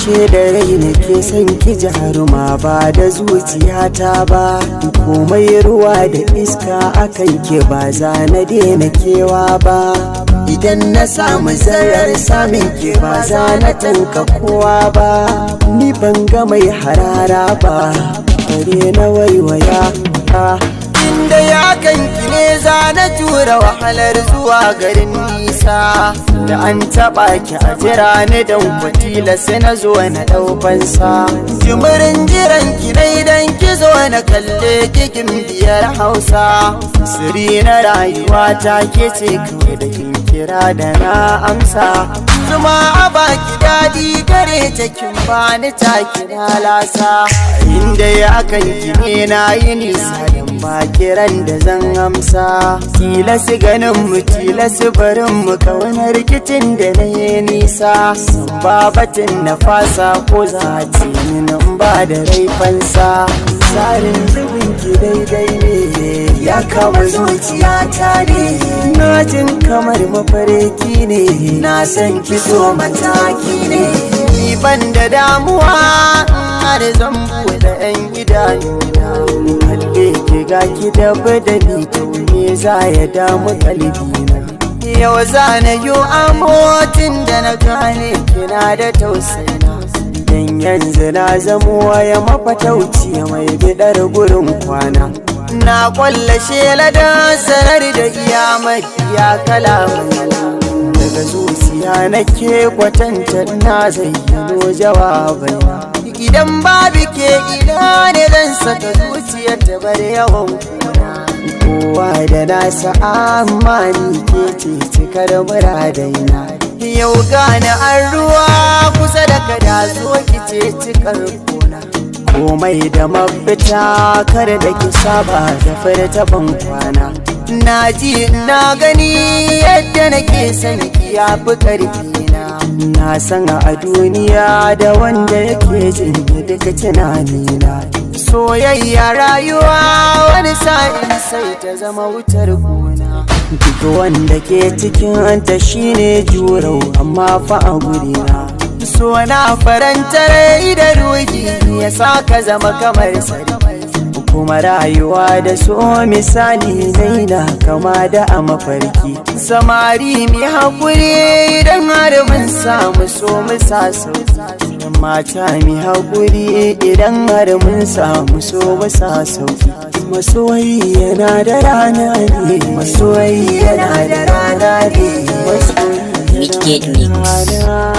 ashe da rai nake son ki jaruma ba da zuciyata ba. Komai ruwa da iska akan ke ba za na daina kewa ba. Idan na samu zarar samin ke ba za na tanka kowa ba. Ni ban ga mai harara ba bare na waiwaya. Inda ya kanki ne za na tura wahalar zuwa garin nisa. Da an taɓa ki a jira ni dan kwatila sai na zo na ɗaufansa. Jimirin jiran ki na idan ki zo na kalle kikin biyar Hausa. Siri na rayuwa ta ke ce kawai da kin kira da na amsa. Zuma a baki daɗi gare ta kin bani ta kira lasa. Inda ya kanki ne na yi nisa ba kiran da zan amsa. Tilasi ganin mu tilasi barin mu kauna rikicin da na yi nisa. Ba batun na fasa ko za a ce min ba da raifansa. Tsarin zubin ki daidai ne ya kama zuciyata ne. Na jin kamar mafarki ne na san ki so mataki ne. Ni ban da damuwa har zan buɗe 'yan idanuna. Kalle ki ga ki da badali to me za ya damu kalbina. Yau za na yi amotin da na gane kina da tausayina. Dan yanzu na zamo waya mafatauci mai bidar gurin kwana. Na kwallashe ladan sanar da iyamar ya kalamai. Daga zuciya nake kwatanta na zayyano jawabai. Idan babu ke ina ne zan saka zuciyar ta bar yawan kuna. Kowa da nasa amma ni ke ce cikar muradaina. Yau gane an ruwa kusa da kada zo ki ce cikar kuna. Komai da mafita kar da ki saba da furta ban kwana. Na ji na gani yadda nake son ki yafi karfina. Na san a duniya da wanda yake jin duka tunanina. Soyayya rayuwa wani sa'in sai ta zama wutar gona. Duk wanda ke cikin ta shine jurau amma fa a gurina. So na faranta rai da ruhi ya sa ka zama kamar sarki. Kuma rayuwa da so misali naina kama da a mafarki. Samari mi haƙuri idan har mun samu so mu sa sauki. Mata mi haƙuri idan har mun samu so mu sa sauki. Masoyi yana da rana ne, masoyi yana da rana ne, masoyi yana da rana.